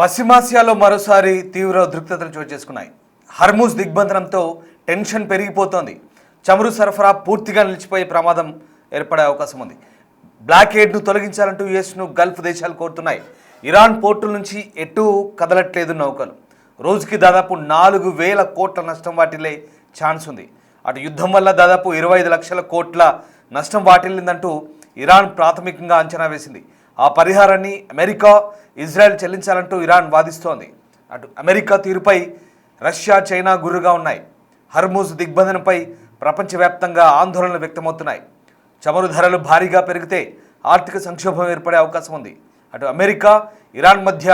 పశ్చిమాసియాలో మరోసారి తీవ్ర ఉద్రిక్తతలు చోటు చేసుకున్నాయి. హర్మూజ్ దిగ్బంధనంతో టెన్షన్ పెరిగిపోతోంది. చమురు సరఫరా పూర్తిగా నిలిచిపోయే ప్రమాదం ఏర్పడే అవకాశం ఉంది. బ్లాకేడ్ను తొలగించాలంటూ యుఎస్ను గల్ఫ్ దేశాలు కోరుతున్నాయి. ఇరాన్ పోర్టుల నుంచి ఎటూ కదలట్లేదు నౌకలు. రోజుకి దాదాపు 4,000 కోట్ల నష్టం వాటిల్లే ఛాన్స్ ఉంది. అటు యుద్ధం వల్ల దాదాపు 25 లక్షల కోట్ల నష్టం వాటిల్లిందంటూ ఇరాన్ ప్రాథమికంగా అంచనా వేసింది. ఆ పరిహారాన్ని అమెరికా, ఇజ్రాయెల్ చెల్లించాలంటూ ఇరాన్ వాదిస్తోంది. అటు అమెరికా తీరుపై రష్యా, చైనా గుర్రుగా ఉన్నాయి. హర్మూజ్ దిగ్బంధనంపై ప్రపంచవ్యాప్తంగా ఆందోళనలు వ్యక్తమవుతున్నాయి. చమురు ధరలు భారీగా పెరిగితే ఆర్థిక సంక్షోభం ఏర్పడే అవకాశం ఉంది. అటు అమెరికా, ఇరాన్ మధ్య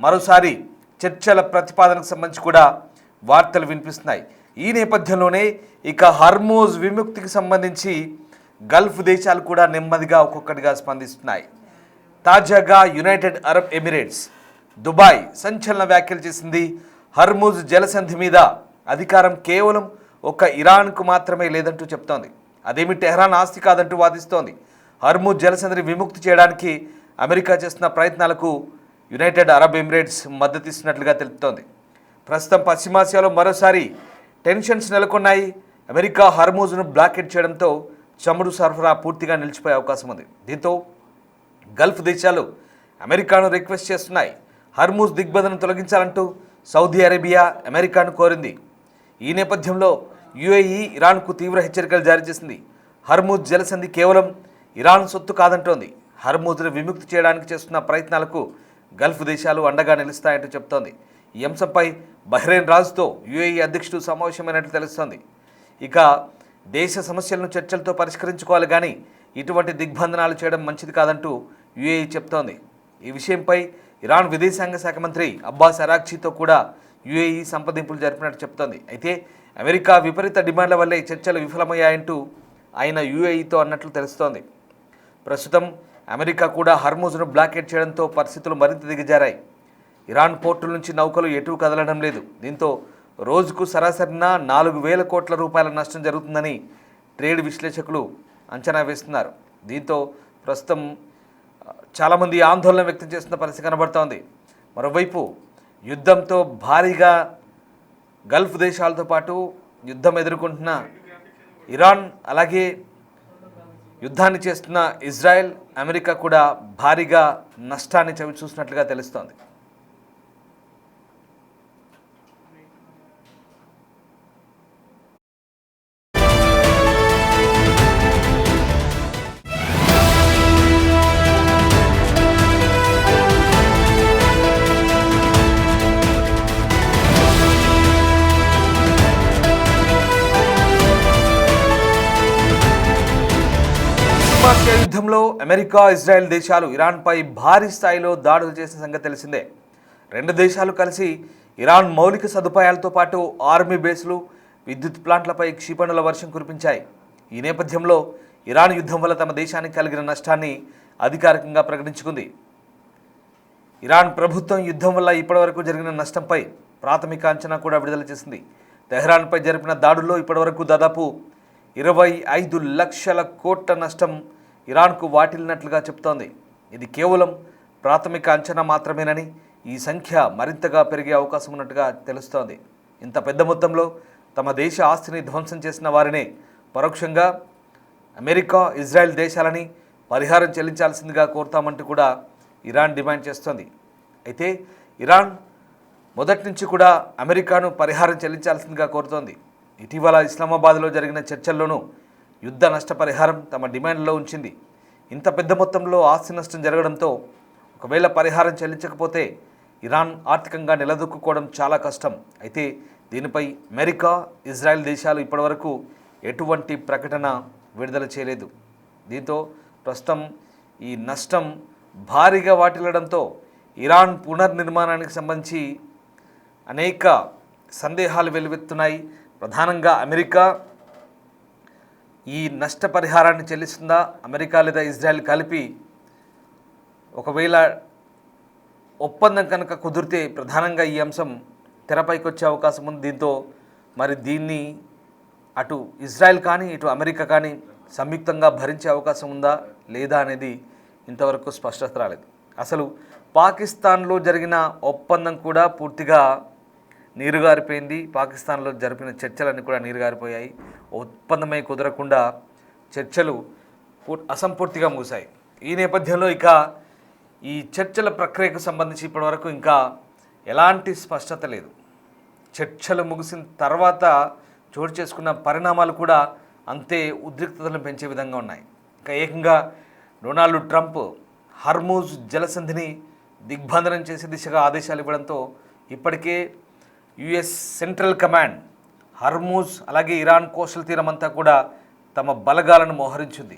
మరోసారి చర్చల ప్రతిపాదనకు సంబంధించి కూడా వార్తలు వినిపిస్తున్నాయి. ఈ నేపథ్యంలోనే ఇక హర్మూజ్ విముక్తికి సంబంధించి గల్ఫ్ దేశాలు కూడా నెమ్మదిగా ఒక్కొక్కటిగా స్పందిస్తున్నాయి. తాజాగా యునైటెడ్ అరబ్ ఎమిరేట్స్, దుబాయ్ సంచలన వ్యాఖ్యలు చేసింది. హర్మూజ్ జలసంధి మీద అధికారం కేవలం ఒక్క ఇరాన్కు మాత్రమే లేదంటూ చెప్తోంది. అదేమి టెహ్రాన్ ఆస్తి కాదంటూ వాదిస్తోంది. హర్మూజ్ జలసంధిని విముక్తి చేయడానికి అమెరికా చేస్తున్న ప్రయత్నాలకు యునైటెడ్ అరబ్ ఎమిరేట్స్ మద్దతిస్తున్నట్లుగా తెలుపుతోంది. ప్రస్తుతం పశ్చిమాసియాలో మరోసారి టెన్షన్స్ నెలకొన్నాయి. అమెరికా హర్మూజ్ను బ్లాకెట్ చేయడంతో చమురు సరఫరా పూర్తిగా నిలిచిపోయే అవకాశం ఉంది. దీంతో గల్ఫ్ దేశాలు అమెరికాను రిక్వెస్ట్ చేస్తున్నాయి. హర్మూజ్ దిగ్బంధనం తొలగించాలంటూ సౌదీ అరేబియా అమెరికాను కోరింది. ఈ నేపథ్యంలో యుఏఈ ఇరాన్కు తీవ్ర హెచ్చరికలు జారీ చేసింది. హర్మూజ్ జలసంధి కేవలం ఇరాన్ సొత్తు కాదంటోంది. హర్మూజ్ను విముక్తి చేయడానికి చేస్తున్న ప్రయత్నాలకు గల్ఫ్ దేశాలు అండగా నిలుస్తాయంటూ చెప్తోంది. ఈ అంశంపై బహ్రెయిన్ రాజుతో యుఏఈ అధ్యక్షుడు సమావేశమైనట్లు తెలుస్తోంది. ఇక దేశ సమస్యలను చర్చలతో పరిష్కరించుకోవాలి, కానీ ఇటువంటి దిగ్బంధనాలు చేయడం మంచిది కాదంటూ యుఏఈ చెప్తోంది. ఈ విషయంపై ఇరాన్ విదేశాంగ శాఖ మంత్రి అబ్బాస్ అరాక్చీతో కూడా యుఏఈ సంప్రదింపులు జరిపినట్టు చెప్తోంది. అయితే అమెరికా విపరీత డిమాండ్ల వల్లే చర్చలు విఫలమయ్యాయంటూ ఆయన యుఏఈతో అన్నట్లు తెలుస్తోంది. ప్రస్తుతం అమెరికా కూడా హర్మూజ్ను బ్లాకెట్ చేయడంతో పరిస్థితులు మరింత దిగజారాయి. ఇరాన్ పోర్టుల నుంచి నౌకలు ఎటూ కదలడం లేదు. దీంతో రోజుకు సరాసరిన 4,000 కోట్ల రూపాయల నష్టం జరుగుతుందని ట్రేడ్ విశ్లేషకులు అంచనా వేస్తున్నారు. దీంతో ప్రస్తుతం చాలామంది ఆందోళన వ్యక్తం చేస్తున్న పరిస్థితి కనబడుతోంది. మరోవైపు యుద్ధంతో భారీగా గల్ఫ్ దేశాలతో పాటు యుద్ధం ఎదుర్కొంటున్న ఇరాన్, అలాగే యుద్ధాన్ని చేస్తున్న ఇజ్రాయెల్, అమెరికా కూడా భారీగా నష్టాన్ని చవిచూసినట్లుగా తెలుస్తోంది. పశ్చిమాసియా యుద్ధంలో అమెరికా, ఇజ్రాయెల్ దేశాలు ఇరాన్పై భారీ స్థాయిలో దాడులు చేసిన సంగతి తెలిసిందే. రెండు దేశాలు కలిసి ఇరాన్ మౌలిక సదుపాయాలతో పాటు ఆర్మీ బేస్లు, విద్యుత్ ప్లాంట్లపై క్షిపణుల వర్షం కురిపించాయి. ఈ నేపథ్యంలో ఇరాన్ యుద్ధం వల్ల తమ దేశానికి కలిగిన నష్టాన్ని అధికారికంగా ప్రకటించుకుంది. ఇరాన్ ప్రభుత్వం యుద్ధం వల్ల ఇప్పటివరకు జరిగిన నష్టంపై ప్రాథమిక అంచనా కూడా విడుదల చేసింది. తెహ్రాన్పై జరిపిన దాడుల్లో ఇప్పటివరకు దాదాపు 25 లక్షల కోట్ల నష్టం ఇరాన్కు వాటిల్లినట్లుగా చెప్తోంది. ఇది కేవలం ప్రాథమిక అంచనా మాత్రమేనని, ఈ సంఖ్య మరింతగా పెరిగే అవకాశం ఉన్నట్టుగా తెలుస్తోంది. ఇంత పెద్ద మొత్తంలో తమ దేశ ఆస్తిని ధ్వంసం చేసిన వారినే పరోక్షంగా అమెరికా, ఇజ్రాయెల్ దేశాలని పరిహారం చెల్లించాల్సిందిగా కోరుతామంటూ కూడా ఇరాన్ డిమాండ్ చేస్తోంది. అయితే ఇరాన్ మొదటి నుంచి కూడా అమెరికాను పరిహారం చెల్లించాల్సిందిగా కోరుతోంది. ఇటీవల ఇస్లామాబాద్లో జరిగిన చర్చల్లోనూ యుద్ధ నష్టపరిహారం తమ డిమాండ్లో ఉంచింది. ఇంత పెద్ద మొత్తంలో ఆస్తి నష్టం జరగడంతో ఒకవేళ పరిహారం చెల్లించకపోతే ఇరాన్ ఆర్థికంగా నిలదొక్కుకోవడం చాలా కష్టం. అయితే దీనిపై అమెరికా, ఇజ్రాయెల్ దేశాలు ఇప్పటివరకు ఎటువంటి ప్రకటన విడుదల చేయలేదు. దీంతో ప్రస్తుతం ఈ నష్టం భారీగా వాటిల్లడంతో ఇరాన్ పునర్నిర్మాణానికి సంబంధించి అనేక సందేహాలు వెలువెత్తున్నాయి. ప్రధానంగా అమెరికా ఈ నష్టపరిహారాన్ని చెల్లిస్తుందా, అమెరికా లేదా ఇజ్రాయెల్ కలిపి ఒకవేళ ఒప్పందం కనుక కుదిరితే ప్రధానంగా ఈ అంశం తెరపైకి వచ్చే అవకాశం ఉంది. దీంతో మరి దీన్ని అటు ఇజ్రాయెల్ కానీ ఇటు అమెరికా కానీ సంయుక్తంగా భరించే అవకాశం ఉందా లేదా అనేది ఇంతవరకు స్పష్టత రాలేదు. అసలు పాకిస్తాన్లో జరిగిన ఒప్పందం కూడా పూర్తిగా నీరుగారిపోయింది. పాకిస్తాన్లో జరిపిన చర్చలన్నీ కూడా నీరుగారిపోయాయి. ఒప్పందమై కుదరకుండా చర్చలు అసంపూర్తిగా ముగిశాయి. ఈ నేపథ్యంలో ఇక ఈ చర్చల ప్రక్రియకు సంబంధించి ఇప్పటివరకు ఇంకా ఎలాంటి స్పష్టత లేదు. చర్చలు ముగిసిన తర్వాత చోటు చేసుకున్న పరిణామాలు కూడా అంతే ఉద్రిక్తతలను పెంచే విధంగా ఉన్నాయి. ఇంకా ఏకంగా డొనాల్డ్ ట్రంప్ హర్మూజ్ జలసంధిని దిగ్బంధనం చేసే దిశగా ఆదేశాలు ఇవ్వడంతో ఇప్పటికే యుఎస్ సెంట్రల్ కమాండ్ హర్మూజ్ అలాగే ఇరాన్ కోస్టల్ తీరమంతా కూడా తమ బలగాలను మోహరించింది.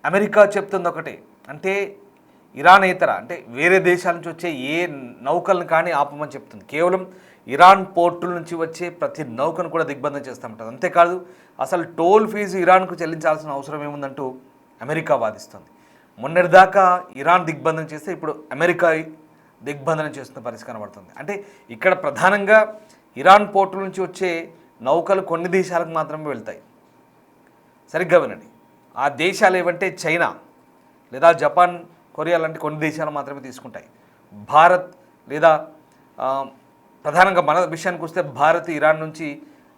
అమెరికా చెప్తుంది ఒకటే, అంటే ఇరానేతర అంటే వేరే దేశాల నుంచి వచ్చే ఏ నౌకలను కానీ ఆపమని చెప్తుంది. కేవలం ఇరాన్ పోర్టుల నుంచి వచ్చే ప్రతి నౌకను కూడా దిగ్బంధం చేస్తామంటుంది. అంతేకాదు అసలు టోల్ ఫీజు ఇరాన్కు చెల్లించాల్సిన అవసరం ఏముందంటూ అమెరికా వాదిస్తుంది. మొన్నటిదాకా ఇరాన్ దిగ్బంధం చేస్తే ఇప్పుడు అమెరికా దిగ్బంధనం చేస్తున్న పరిస్థితి కనబడుతుంది. అంటే ఇక్కడ ప్రధానంగా ఇరాన్ పోర్టుల నుంచి వచ్చే నౌకలు కొన్ని దేశాలకు మాత్రమే వెళ్తాయి. సరిగ్గా వినండి, ఆ దేశాలు ఏవంటే చైనా లేదా జపాన్, కొరియా లాంటి కొన్ని దేశాలు మాత్రమే తీసుకుంటాయి. భారత్ లేదా ప్రధానంగా మన విషయానికి వస్తే భారత్ ఇరాన్ నుంచి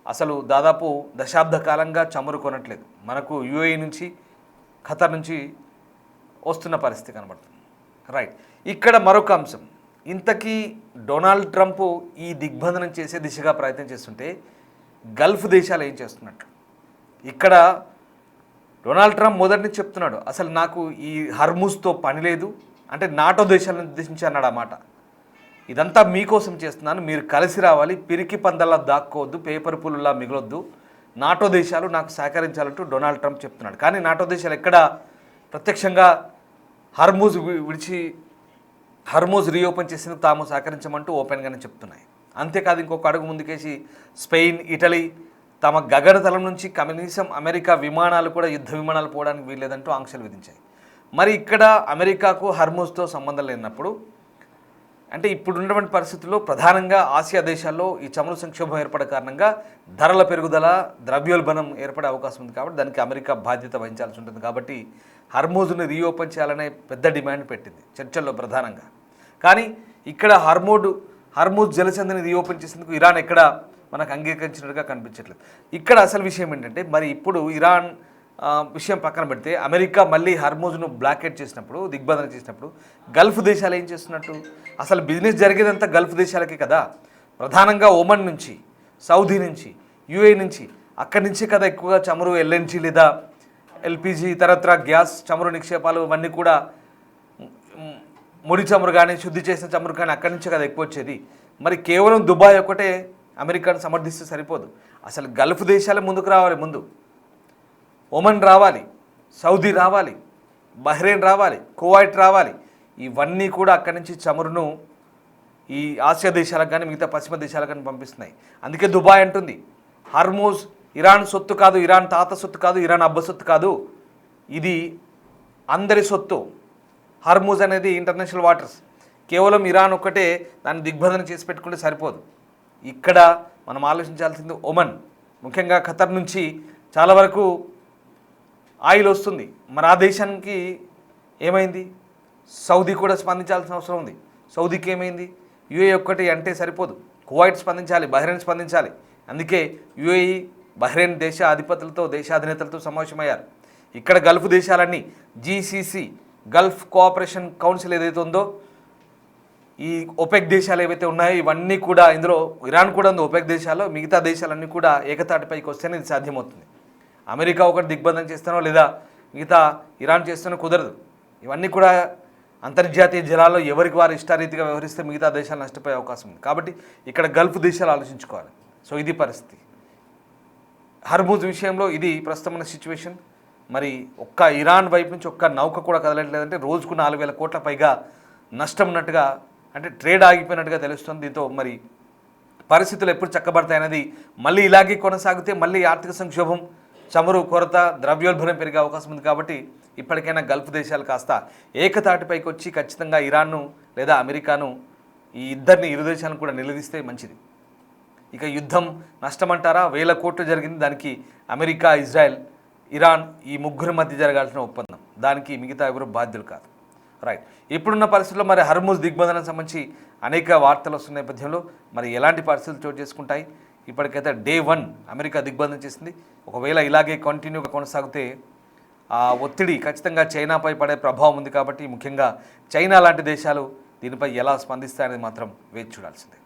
అసలు దాదాపు దశాబ్ద కాలంగా చమురు కొనట్లేదు. మనకు యుఏఈ నుంచి, ఖతర్ నుంచి వస్తున్న పరిస్థితి కనబడుతుంది. రైట్, ఇక్కడ మరొక అంశం, ఇంతకీ డొనాల్డ్ ట్రంప్ ఈ దిగ్బంధనం చేసే దిశగా ప్రయత్నం చేస్తుంటే గల్ఫ్ దేశాలు ఏం చేస్తున్నట్టు? ఇక్కడ డొనాల్డ్ ట్రంప్ మొదటి నుంచి చెప్తున్నాడు, అసలు నాకు ఈ హర్మూజ్తో పని లేదు, అంటే నాటో దేశాలను ఉద్దేశించి అన్నాడు అన్నమాట. ఇదంతా మీకోసం చేస్తున్నాను, మీరు కలిసి రావాలి, పిరికి పందల్లా దాక్కోవద్దు, పేపర్ పుల్లులా మిగలొద్దు, నాటో దేశాలు నాకు సహకరించాలంటూ డొనాల్డ్ ట్రంప్ చెప్తున్నాడు. కానీ నాటో దేశాలు ఎక్కడ ప్రత్యక్షంగా హర్మూజ్ రీఓపెన్ చేసేందుకు తాము సహకరించమంటూ ఓపెన్గానే చెప్తున్నాయి. అంతేకాదు ఇంకొక అడుగు ముందుకేసి స్పెయిన్, ఇటలీ తమ గగనతలం నుంచి కనీసం అమెరికా విమానాలు కూడా యుద్ధ విమానాలు పోవడానికి వీల్లేదంటూ ఆంక్షలు విధించాయి. మరి ఇక్కడ అమెరికాకు హర్మూజ్తో సంబంధం లేనప్పుడు, అంటే ఇప్పుడున్నటువంటి పరిస్థితుల్లో ప్రధానంగా ఆసియా దేశాల్లో ఈ చమురు సంక్షోభం ఏర్పడే కారణంగా ధరల పెరుగుదల, ద్రవ్యోల్బణం ఏర్పడే అవకాశం ఉంది. కాబట్టి దానికి అమెరికా బాధ్యత వహించాల్సి ఉంటుంది. కాబట్టి హర్మూజ్ని రీఓపెన్ చేయాలనే పెద్ద డిమాండ్ పెట్టింది చర్చల్లో ప్రధానంగా. కానీ ఇక్కడ హర్మూజ్ జలసంధిని రీఓపెన్ చేసేందుకు ఇరాన్ ఎక్కడ మనకు అంగీకరించినట్టుగా కనిపించట్లేదు. ఇక్కడ అసలు విషయం ఏంటంటే, మరి ఇప్పుడు ఇరాన్ విషయం పక్కన పెడితే అమెరికా మళ్ళీ హర్మూజ్ను బ్లాకేట్ చేసినప్పుడు, దిగ్బంధన చేసినప్పుడు గల్ఫ్ దేశాలు ఏం చేస్తున్నట్టు? అసలు బిజినెస్ జరిగేదంతా గల్ఫ్ దేశాలకే కదా. ప్రధానంగా ఒమన్ నుంచి, సౌదీ నుంచి, యుఏ నుంచి, అక్కడి నుంచి కదా ఎక్కువగా చమురు, ఎల్ఎన్జీ లేదా ఎల్పిజి, ఇతరత్ర గ్యాస్ చమురు నిక్షేపాలు ఇవన్నీ కూడా ముడి చమురు కానీ శుద్ధి చేసిన చమురు కానీ అక్కడి నుంచి కదా ఎక్కువ వచ్చేది. మరి కేవలం దుబాయ్ ఒకటే అమెరికాను సమర్థిస్తే సరిపోదు. అసలు గల్ఫ్ దేశాలే ముందుకు రావాలి. ముందు ఒమన్ రావాలి, సౌదీ రావాలి, బహ్రెయిన్ రావాలి, కువైట్ రావాలి. ఇవన్నీ కూడా అక్కడి నుంచి చమురును ఈ ఆసియా దేశాలకు కానీ మిగతా పశ్చిమ దేశాలకు కానీ పంపిస్తున్నాయి. అందుకే దుబాయ్ అంటుంది, హర్మూజ్ ఇరాన్ సొత్తు కాదు, ఇరాన్ తాత సొత్తు కాదు, ఇరాన్ అబ్బ సొత్తు కాదు, ఇది అందరి సొత్తు. హర్మూజ్ అనేది ఇంటర్నేషనల్ వాటర్స్. కేవలం ఇరాన్ ఒక్కటే దాన్ని దిగ్బంధన చేసి పెట్టుకుంటే సరిపోదు. ఇక్కడ మనం ఆలోచించాల్సింది ఒమన్, ముఖ్యంగా ఖతర్ నుంచి చాలా వరకు ఆయిల్ వస్తుంది. మరి ఆ దేశానికి ఏమైంది? సౌదీ కూడా స్పందించాల్సిన అవసరం ఉంది. సౌదీకి ఏమైంది? యుఏఈ ఒక్కటి అంటే సరిపోదు, కువైట్ స్పందించాలి, బహ్రెయిన్ స్పందించాలి. అందుకే యుఏఈ, బహ్రెయిన్ దేశాధినేతలతో సమావేశమయ్యారు. ఇక్కడ గల్ఫ్ దేశాలన్నీ జీసీసీ, గల్ఫ్ కోఆపరేషన్ కౌన్సిల్ ఏదైతే ఉందో, ఈ ఒపెక్ దేశాలు ఏవైతే ఉన్నాయో ఇవన్నీ కూడా, ఇందులో ఇరాన్ కూడా ఉంది ఒపెక్ దేశాల్లో, మిగతా దేశాలన్నీ కూడా ఏకతాటిపైకి వస్తేనే ఇది సాధ్యమవుతుంది. అమెరికా ఒకటి దిగ్బంధం చేస్తానో లేదా మిగతా ఇరాన్ చేస్తానో కుదరదు. ఇవన్నీ కూడా అంతర్జాతీయ జలాల్లో ఎవరికి వారు ఇష్టారీతిగా వ్యవహరిస్తే మిగతా దేశాలు నష్టపోయే అవకాశం ఉంది. కాబట్టి ఇక్కడ గల్ఫ్ దేశాలు ఆలోచించుకోవాలి. సో ఇది పరిస్థితి. హర్మూజ్ విషయంలో ఇది ప్రస్తుతమైన సిచ్యువేషన్. మరి ఒక్క ఇరాన్ వైపు నుంచి ఒక్క నౌక కూడా కదలట్లేదంటే రోజుకు 4,000 కోట్ల పైగా నష్టం ఉన్నట్టుగా, అంటే ట్రేడ్ ఆగిపోయినట్టుగా తెలుస్తుంది. దీంతో మరి పరిస్థితులు ఎప్పుడు చక్కబడతాయనేది, మళ్ళీ ఇలాగే కొనసాగితే మళ్ళీ ఆర్థిక సంక్షోభం, చమురు కొరత, ద్రవ్యోల్బణం పెరిగే అవకాశం ఉంది. కాబట్టి ఇప్పటికైనా గల్ఫ్ దేశాలు కాస్త ఏకతాటిపైకి వచ్చి ఖచ్చితంగా ఇరాన్ను లేదా అమెరికాను, ఈ ఇరు దేశాలను కూడా నిలదీస్తే మంచిది. ఇక యుద్ధం నష్టమంటారా? 1,000 కోట్లు జరిగింది. దానికి అమెరికా, ఇజ్రాయెల్, ఇరాన్ ఈ ముగ్గురి మధ్య జరగాల్సిన ఒప్పందం. దానికి మిగతా ఎవరు బాధ్యులు కాదు. రైట్. ఇప్పుడున్న పరిస్థితుల్లో మరి హర్ముజ్ దిగ్బంధనం సంబంధించి అనేక వార్తలు వస్తున్న నేపథ్యంలో మరి ఎలాంటి పరిస్థితులు చోటు చేసుకుంటాయి? ఇప్పటికైతే డే 1 అమెరికా దిగ్బంధం చేసింది. ఒకవేళ ఇలాగే కంటిన్యూగా కొనసాగితే ఆ ఒత్తిడి ఖచ్చితంగా చైనాపై పడే ప్రభావం ఉంది కాబట్టి ముఖ్యంగా చైనా లాంటి దేశాలు దీనిపై ఎలా స్పందిస్తాయనేది మాత్రం వేచి చూడాల్సిందే.